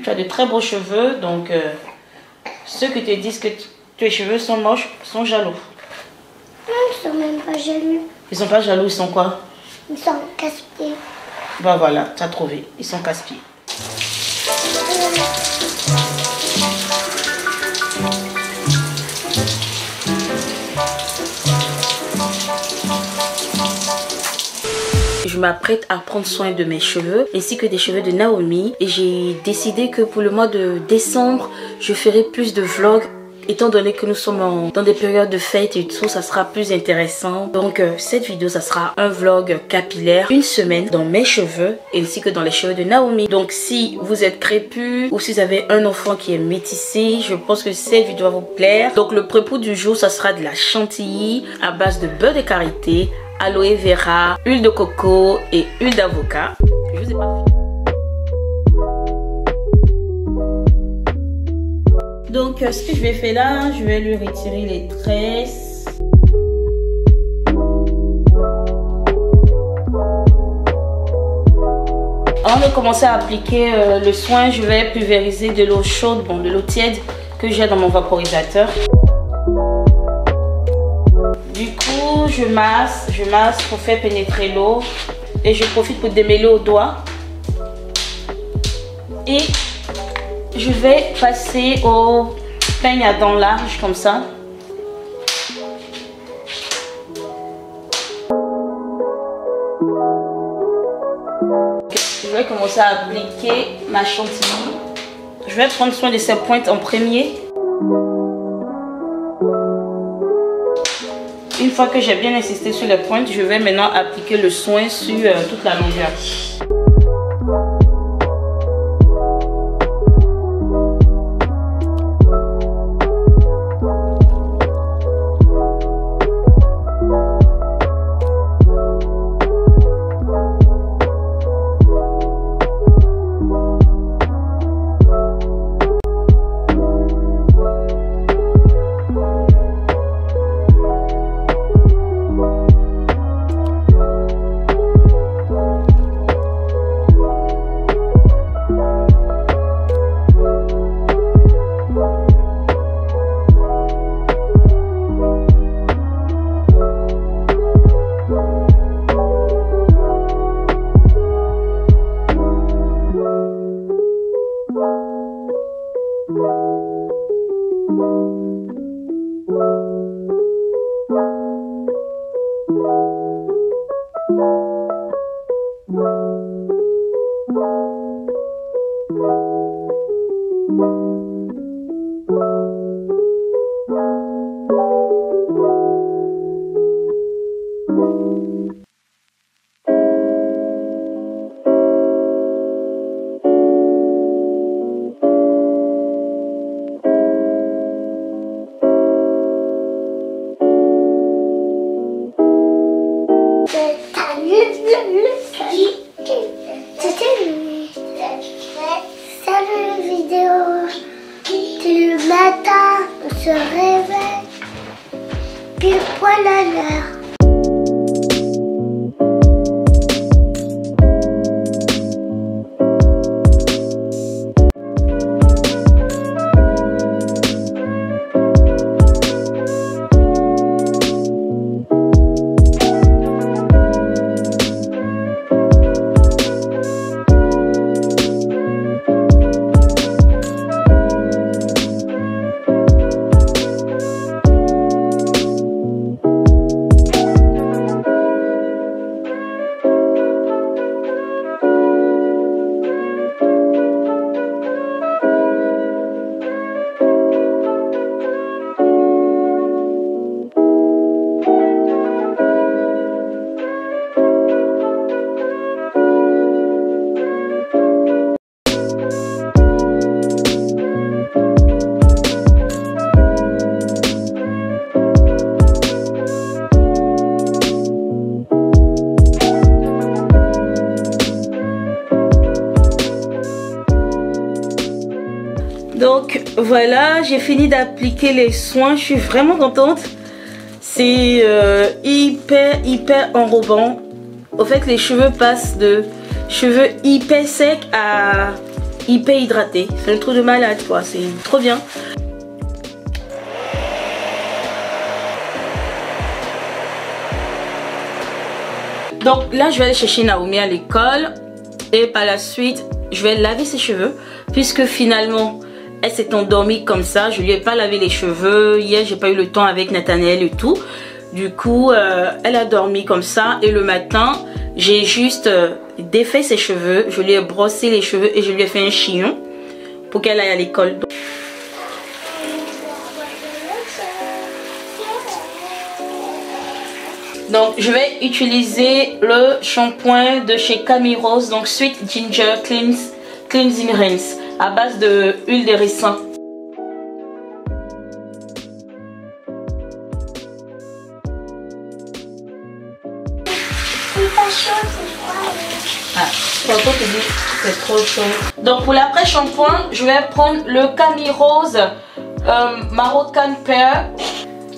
Tu as de très beaux cheveux, donc ceux qui te disent que tes cheveux sont moches sont jaloux. Non, ils sont même pas jaloux. Ils sont pas jaloux, ils sont quoi? Ils sont casse-pieds. Bah voilà, tu as trouvé. Ils sont casse-pieds. Je m'apprête à prendre soin de mes cheveux ainsi que des cheveux de Naomi, et j'ai décidé que pour le mois de décembre je ferai plus de vlogs étant donné que nous sommes dans des périodes de fêtes et tout, ça sera plus intéressant. Donc cette vidéo, ça sera un vlog capillaire, une semaine dans mes cheveux ainsi que dans les cheveux de Naomi. Donc si vous êtes crépus ou si vous avez un enfant qui est métissé, je pense que cette vidéo va vous plaire. Donc le prépoux du jour, ça sera de la chantilly à base de beurre de karité, aloe vera, huile de coco et huile d'avocat. Je vous ai pas fait. Donc ce que je vais faire là, je vais lui retirer les tresses. Avant de commencer à appliquer le soin, je vais pulvériser de l'eau chaude, bon de l'eau tiède que j'ai dans mon vaporisateur. Du coup, je masse pour faire pénétrer l'eau et je profite pour démêler au doigt. Et je vais passer au peigne à dents larges comme ça. Je vais commencer à appliquer ma chantilly. Je vais prendre soin de ces pointes en premier. Une fois que j'ai bien insisté sur les pointes, je vais maintenant appliquer le soin sur toute la longueur. Le matin, on se réveille, pile poil à l'heure. Donc voilà, j'ai fini d'appliquer les soins, je suis vraiment contente. C'est hyper enrobant. Au fait, les cheveux passent de cheveux hyper secs à hyper hydraté. C'est un truc de malade quoi, c'est trop bien. Donc là je vais aller chercher Naomi à l'école et par la suite je vais laver ses cheveux puisque finalement elle s'est endormie comme ça. Je lui ai pas lavé les cheveux hier, j'ai pas eu le temps avec Nathanaël et tout. Du coup elle a dormi comme ça et le matin j'ai juste défait ses cheveux, je lui ai brossé les cheveux et je lui ai fait un chignon pour qu'elle aille à l'école. Donc je vais utiliser le shampoing de chez Camille Rose, donc Sweet Ginger Cleansing Rinse à base de huile de ricin. Ah, c'est trop chaud. Donc pour l'après-shampoing, je vais prendre le Camille Rose Moroccan Pear.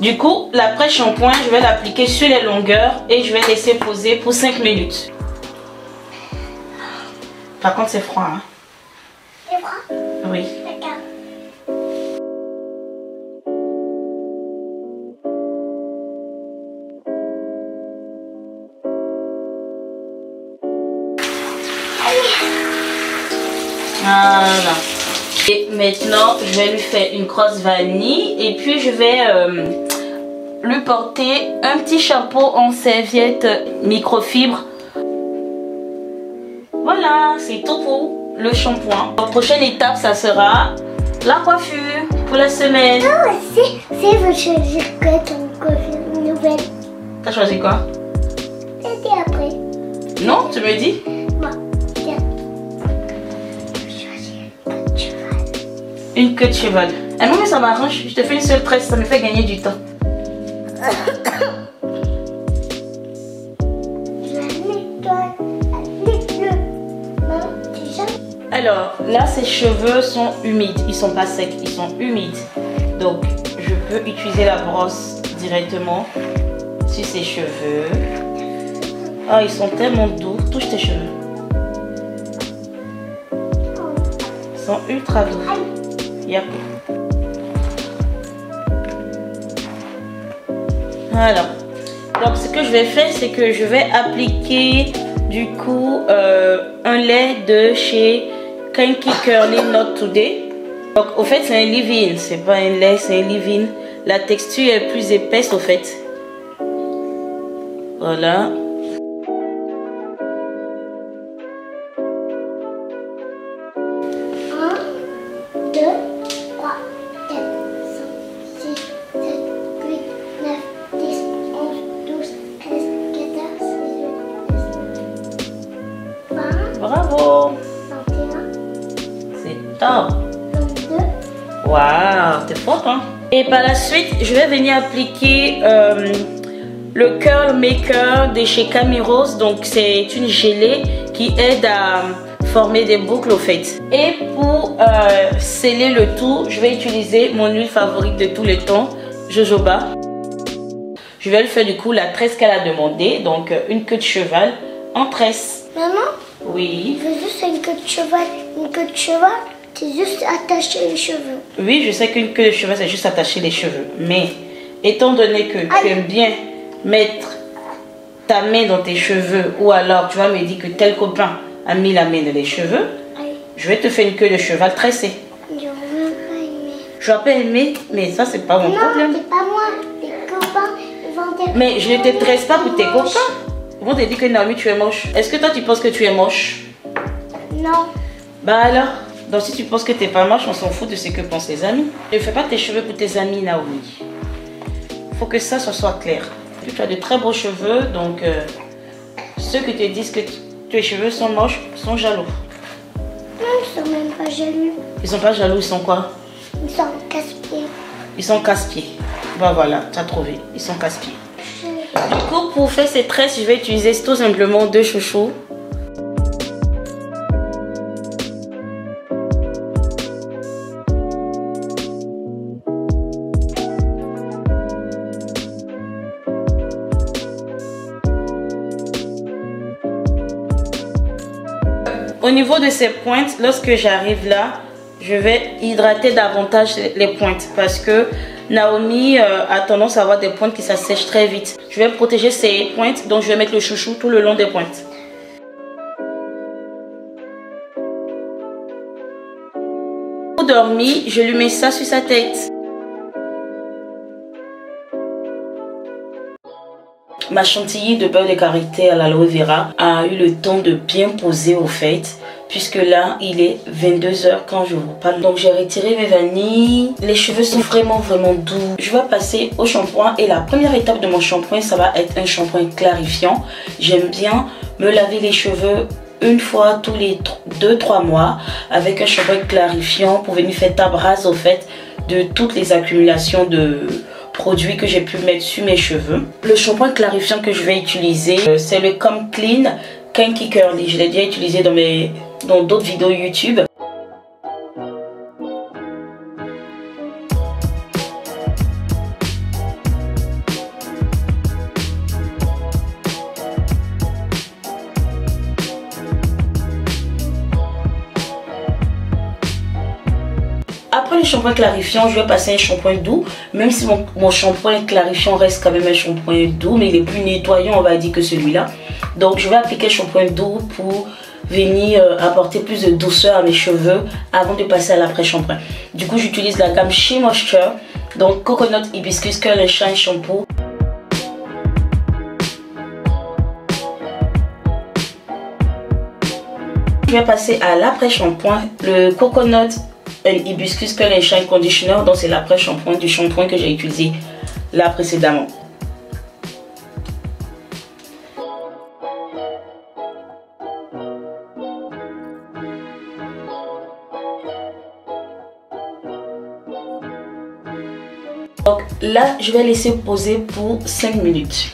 Du coup, l'après-shampoing, je vais l'appliquer sur les longueurs et je vais laisser poser pour 5 minutes. Par contre, c'est froid. Hein? C'est froid? Oui. D'accord. Voilà. Et maintenant, je vais lui faire une crosse vanille et puis je vais lui porter un petit chapeau en serviette microfibre. Voilà, c'est tout pour le shampoing. La prochaine étape, ça sera la coiffure pour la semaine. Ah, si vous choisir quoi ton coiffure nouvelle? T'as choisi quoi? C'était après. Non, tu me dis? Bon, tiens. Je choisis une queue de cheval. Une queue de cheval. Ah non mais ça m'arrange, je te fais une seule tresse, ça me fait gagner du temps. Je nettoie avec le main déjà. Alors là ses cheveux sont humides, ils sont pas secs, ils sont humides. Donc je peux utiliser la brosse directement sur ses cheveux. Oh ils sont tellement doux, touche tes cheveux. Ils sont ultra doux. Yep. Voilà. Donc ce que je vais faire, c'est que je vais appliquer du coup un lait de chez Kinky Curly Not Today. Donc au fait c'est un leave-in, c'est pas un lait, c'est un leave-in. La texture est plus épaisse au fait. Voilà. Bravo! C'est top! Waouh, t'es forte hein! Et par la suite, je vais venir appliquer le Curl Maker de chez Camille Rose. Donc c'est une gelée qui aide à former des boucles au fait. Et pour sceller le tout, je vais utiliser mon huile favorite de tous les temps, jojoba. Je vais lui faire du coup la tresse qu'elle a demandé. Donc une queue de cheval en tresse. Maman? Oui. Je veux juste une queue de cheval. Une queue de cheval, c'est juste attacher les cheveux. Oui, je sais qu'une queue de cheval, c'est juste attacher les cheveux. Mais étant donné que tu aimes bien mettre ta main dans tes cheveux, ou alors tu vas me dire que tel copain a mis la main dans les cheveux, je vais te faire une queue de cheval tressée. Je ne veux pas aimer. Je vais pas aimer, mais ça, c'est pas mon problème. Non, c'est pas moi. Tes copains, ils vont dire... Mais je ne te tresse pas pour tes copains. Ils vont te dire que Naomi, tu es moche. Est-ce que toi, tu penses que tu es moche? Non. Bah alors, donc si tu penses que tu n'es pas moche, on s'en fout de ce que pensent tes amis. Ne fais pas tes cheveux pour tes amis, Naomi. Il faut que ça soit clair. Tu as de très beaux cheveux, donc ceux qui te disent que tes cheveux sont moches sont jaloux. Non, ils sont même pas jaloux. Ils sont pas jaloux, ils sont quoi? Ils sont casse-pieds. Ils sont casse-pieds. Bah voilà, tu as trouvé. Ils sont casse-pieds. Du coup, pour faire ces tresses, je vais utiliser tout simplement 2 chouchous. Au niveau de ces pointes, lorsque j'arrive là, je vais hydrater davantage les pointes parce que Naomi a tendance à avoir des pointes qui s'assèchent très vite. Je vais protéger ces pointes, donc je vais mettre le chouchou tout le long des pointes. Pour dormir, je lui mets ça sur sa tête. Ma chantilly de beurre de karité à l'aloe vera a eu le temps de bien poser au fait, puisque là il est 22 h quand je vous parle. Donc j'ai retiré mes vanilles. Les cheveux sont vraiment doux. Je vais passer au shampoing et la première étape de mon shampoing, ça va être un shampoing clarifiant. J'aime bien me laver les cheveux une fois tous les 2-3 mois avec un shampoing clarifiant pour venir faire table rase au fait de toutes les accumulations de produits que j'ai pu mettre sur mes cheveux. Le shampoing clarifiant que je vais utiliser, c'est le Come Clean Kinky Curly. Je l'ai déjà utilisé dans d'autres vidéos YouTube. Après le shampoing clarifiant, je vais passer un shampoing doux. Même si mon shampoing clarifiant reste quand même un shampoing doux, mais il est plus nettoyant, on va dire, que celui-là. Donc je vais appliquer un shampoing doux pour venir apporter plus de douceur à mes cheveux avant de passer à l'après-shampoing. Du coup, j'utilise la gamme She Moisture, donc Coconut Hibiscus Curl and Shine Shampoo. Je vais passer à l'après-shampoing, le Coconut Hibiscus Curl and Shine Conditioner, donc c'est l'après-shampoing du shampoing que j'ai utilisé là précédemment. Donc là, je vais laisser poser pour 5 minutes.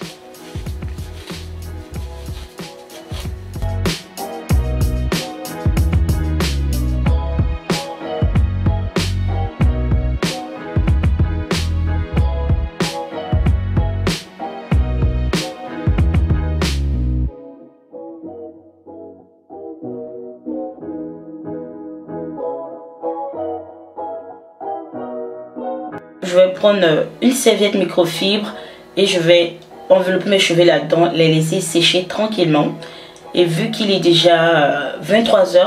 Je vais prendre une serviette microfibre et je vais envelopper mes cheveux là-dedans, les laisser sécher tranquillement. Et vu qu'il est déjà 23 h,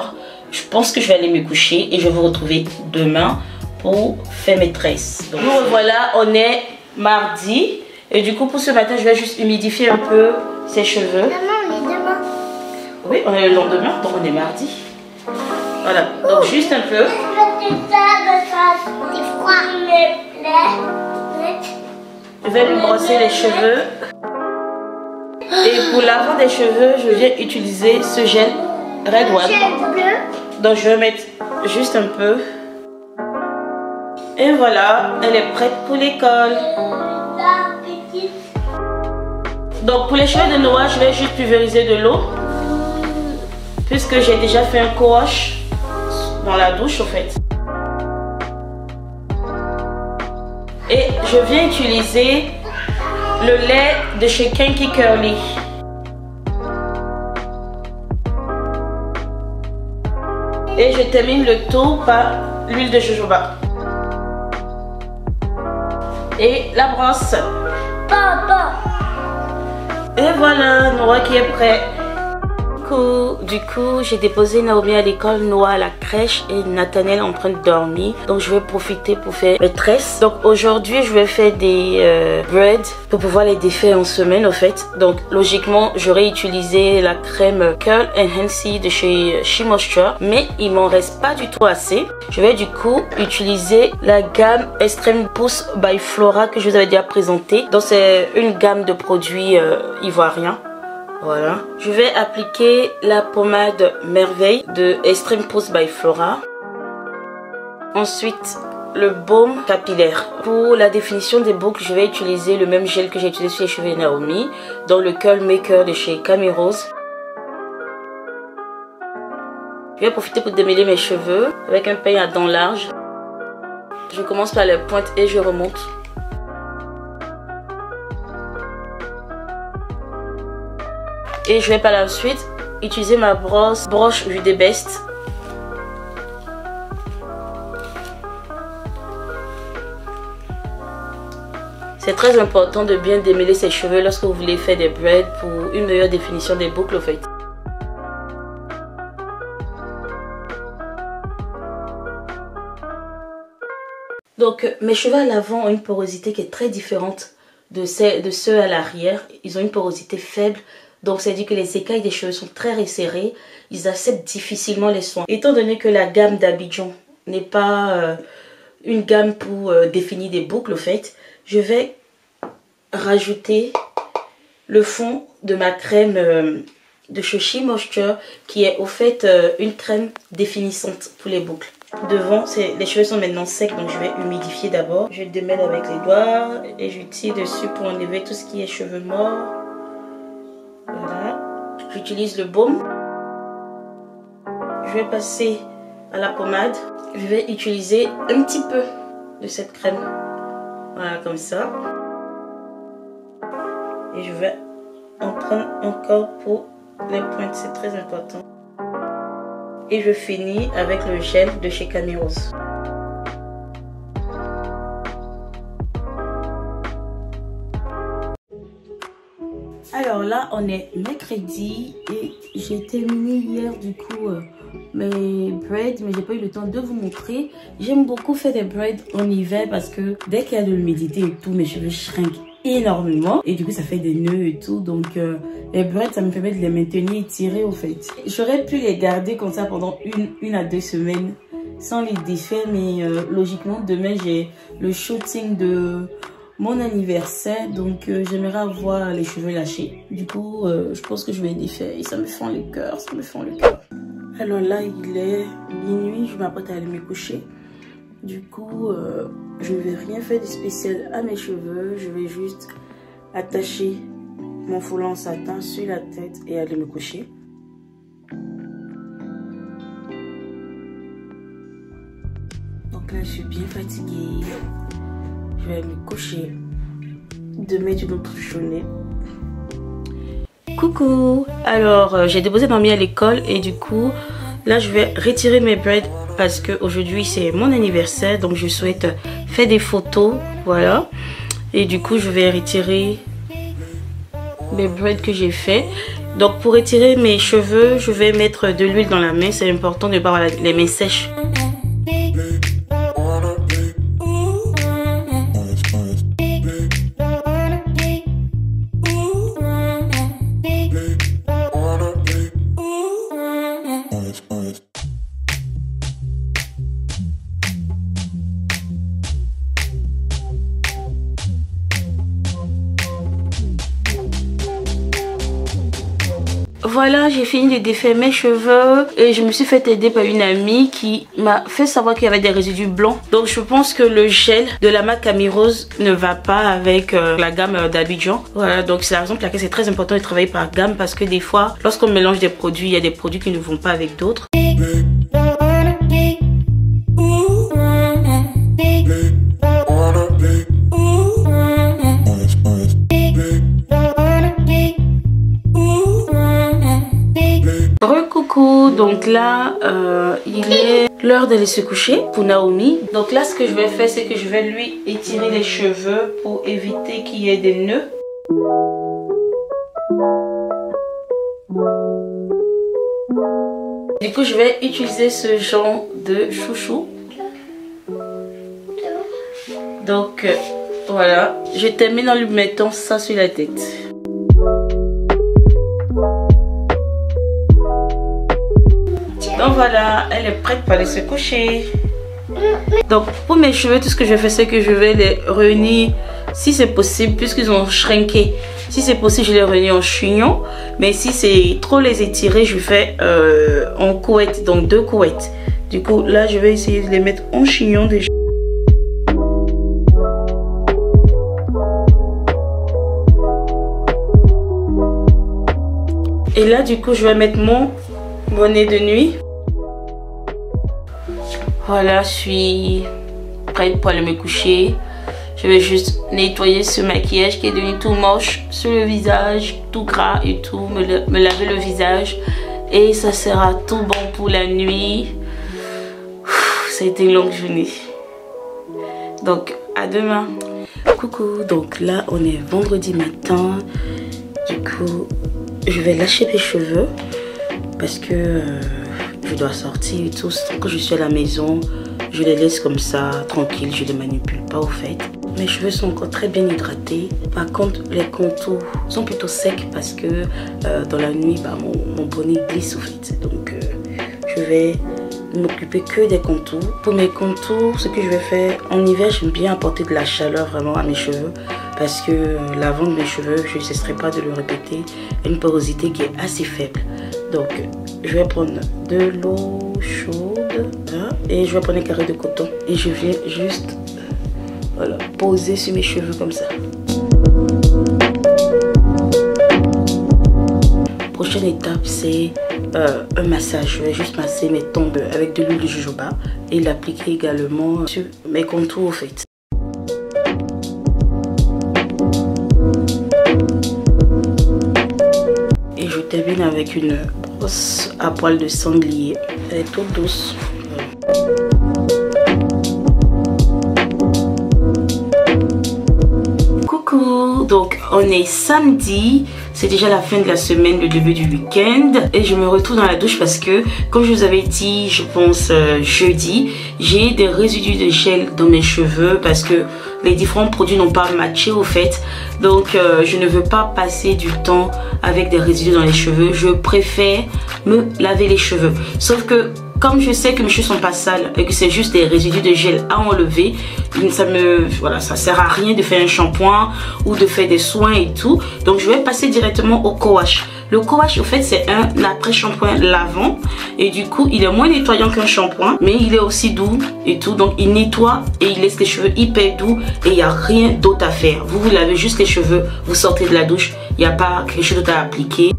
je pense que je vais aller me coucher et je vais vous retrouver demain pour faire mes tresses. Donc, nous revoilà, on est mardi et du coup pour ce matin je vais juste humidifier un peu ses cheveux. Maman, on est demain. Oui, on est le lendemain, donc on est mardi. Voilà, donc juste un peu. Je vais lui brosser les cheveux. Et pour lavant des cheveux, je viens utiliser ce gel Red One. Donc je vais mettre juste un peu. Et voilà, elle est prête pour l'école. Donc pour les cheveux de Noah, je vais juste pulvériser de l'eau. Puisque j'ai déjà fait un co-wash dans la douche au fait. Et je viens utiliser le lait de chez Kinky Curly. Et je termine le tout par l'huile de jojoba. Et la brosse. Et voilà, Noah qui est prêt. Du coup, j'ai déposé Naomi à l'école, Noah à la crèche et Nathaniel en train de dormir. Donc, je vais profiter pour faire mes tresses. Donc, aujourd'hui, je vais faire des braids pour pouvoir les défaire en semaine, au fait. Donc, logiquement, j'aurais utilisé la crème Curl Enhancy de chez She Moisture, mais il m'en reste pas du tout assez. Je vais du coup utiliser la gamme Extreme Pousse by Flora que je vous avais déjà présentée. Donc, c'est une gamme de produits ivoiriens. Voilà, je vais appliquer la pommade Merveille de Extreme Pousse by Flora. Ensuite, le baume capillaire. Pour la définition des boucles, je vais utiliser le même gel que j'ai utilisé sur les cheveux de Naomi, dans le Curl Maker de chez Camerose. Je vais profiter pour démêler mes cheveux avec un peigne à dents larges. Je commence par les pointes et je remonte. Et je vais par la suite utiliser ma broche Vue des Best. C'est très important de bien démêler ses cheveux lorsque vous voulez faire des braids pour une meilleure définition des boucles au fait. Donc mes cheveux à l'avant ont une porosité qui est très différente de ceux à l'arrière. Ils ont une porosité faible. Donc ça dit que les écailles des cheveux sont très resserrées. Ils acceptent difficilement les soins. Étant donné que la gamme d'Abidjan n'est pas une gamme pour définir des boucles au fait, je vais rajouter le fond de ma crème de chez She Moisture qui est au fait une crème définissante pour les boucles. Devant, les cheveux sont maintenant secs, donc je vais humidifier d'abord. Je démêle avec les doigts et je tire dessus pour enlever tout ce qui est cheveux morts. Voilà. J'utilise le baume. Je vais passer à la pommade. Je vais utiliser un petit peu de cette crème. Voilà, comme ça. Et je vais en prendre encore pour les pointes, c'est très important. Et je finis avec le gel de chez Caneros. Alors là, on est mercredi et j'ai terminé hier du coup mes braids, mais j'ai pas eu le temps de vous montrer. J'aime beaucoup faire des braids en hiver parce que dès qu'il y a de l'humidité et tout, mes cheveux shrinkent énormément et du coup ça fait des nœuds et tout. Donc les braids, ça me permet de les maintenir étirés au fait. J'aurais pu les garder comme ça pendant une à 2 semaines sans les défaire, mais logiquement demain j'ai le shooting de mon anniversaire, donc j'aimerais avoir les cheveux lâchés. Du coup je pense que je vais les défaire et ça me fend le cœur, ça me fend le cœur. Alors là il est minuit, je m'apprête à aller me coucher. Du coup je ne vais rien faire de spécial à mes cheveux, je vais juste attacher mon foulard en satin sur la tête et aller me coucher. Donc là je suis bien fatiguée. Je vais me coucher. Demain, tu dois te chonner. Coucou! Alors, j'ai déposé mamie à l'école et du coup, là, je vais retirer mes braids parce qu'aujourd'hui, c'est mon anniversaire. Donc, je souhaite faire des photos. Voilà. Et du coup, je vais retirer mes braids que j'ai fait. Donc, pour retirer mes cheveux, je vais mettre de l'huile dans la main. C'est important de ne pas avoir les mains sèches. Voilà, j'ai fini de défaire mes cheveux et je me suis fait aider par une amie qui m'a fait savoir qu'il y avait des résidus blancs. Donc je pense que le gel de la marque Camirose ne va pas avec la gamme d'Abidjan. Voilà, donc c'est la raison pour laquelle c'est très important de travailler par gamme parce que des fois, lorsqu'on mélange des produits, il y a des produits qui ne vont pas avec d'autres. Donc là, il est l'heure d'aller se coucher pour Naomi. Donc là, ce que je vais faire, c'est que je vais lui étirer les cheveux pour éviter qu'il y ait des nœuds. Du coup, je vais utiliser ce genre de chouchou. Donc voilà, je termine en lui mettant ça sur la tête. Donc voilà, elle est prête pour aller se coucher. Donc pour mes cheveux, tout ce que je fais, c'est que je vais les réunir, si c'est possible, puisqu'ils ont shrinké. Si c'est possible, je les réunis en chignon. Mais si c'est trop les étirer, je fais en couette, donc 2 couettes. Du coup, là, je vais essayer de les mettre en chignon déjà. Et là, du coup, je vais mettre mon bonnet de nuit. Voilà, je suis prête pour aller me coucher. Je vais juste nettoyer ce maquillage qui est devenu tout moche sur le visage, tout gras et tout, me laver le visage et ça sera tout bon pour la nuit. Ça a été une longue journée. Donc à demain. Coucou, donc là on est vendredi matin. Du coup je vais lâcher mes cheveux parce que je dois sortir et tout. Quand je suis à la maison, je les laisse comme ça, tranquille, je ne les manipule pas au fait. Mes cheveux sont encore très bien hydratés. Par contre, les contours sont plutôt secs parce que dans la nuit, mon bonnet glisse au fait. Donc, je vais m'occuper que des contours. Pour mes contours, ce que je vais faire, en hiver, j'aime bien apporter de la chaleur vraiment à mes cheveux parce que l'avant de mes cheveux, je ne cesserai pas de le répéter, a une porosité qui est assez faible. Donc, je vais prendre de l'eau chaude et je vais prendre un carré de coton et je viens juste voilà, poser sur mes cheveux comme ça. Prochaine étape, c'est un massage. Je vais juste masser mes tongs avec de l'huile de jojoba et l'appliquer également sur mes contours au fait. Et je termine avec une brosse à poils de sanglier. Elle est toute douce. Coucou, donc on est samedi, c'est déjà la fin de la semaine, le début du week-end et je me retrouve dans la douche parce que comme je vous avais dit, je pense jeudi, j'ai des résidus de gel dans mes cheveux parce que les différents produits n'ont pas matché au fait. Donc je ne veux pas passer du temps avec des résidus dans les cheveux, je préfère me laver les cheveux. Sauf que comme je sais que mes cheveux sont pas sales et que c'est juste des résidus de gel à enlever, ça sert à rien de faire un shampoing ou de faire des soins et tout. Donc je vais passer directement au co-wash. Le co-wash, au fait, c'est un après-shampoing lavant et du coup, il est moins nettoyant qu'un shampoing, mais il est aussi doux et tout. Donc il nettoie et il laisse les cheveux hyper doux et il n'y a rien d'autre à faire. Vous lavez juste les cheveux, vous sortez de la douche, il n'y a pas quelque chose d'autre à appliquer.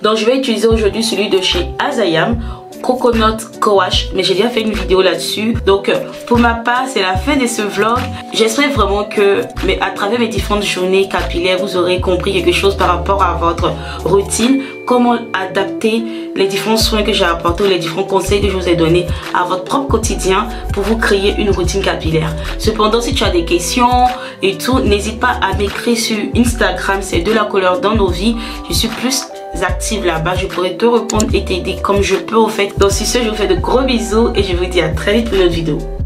Donc je vais utiliser aujourd'hui celui de chez Azayam, Coconut Co-Wash, mais j'ai déjà fait une vidéo là-dessus. Donc pour ma part, c'est la fin de ce vlog. J'espère vraiment que à travers mes différentes journées capillaires, vous aurez compris quelque chose par rapport à votre routine, comment adapter les différents soins que j'ai apportés, les différents conseils que je vous ai donnés à votre propre quotidien pour vous créer une routine capillaire. Cependant, si tu as des questions et tout, n'hésite pas à m'écrire sur Instagram, c'est de la couleur dans nos vies. Je suis plus active là-bas, je pourrais te répondre et t'aider comme je peux au fait. Donc sur ce, je vous fais de gros bisous et je vous dis à très vite pour une autre vidéo.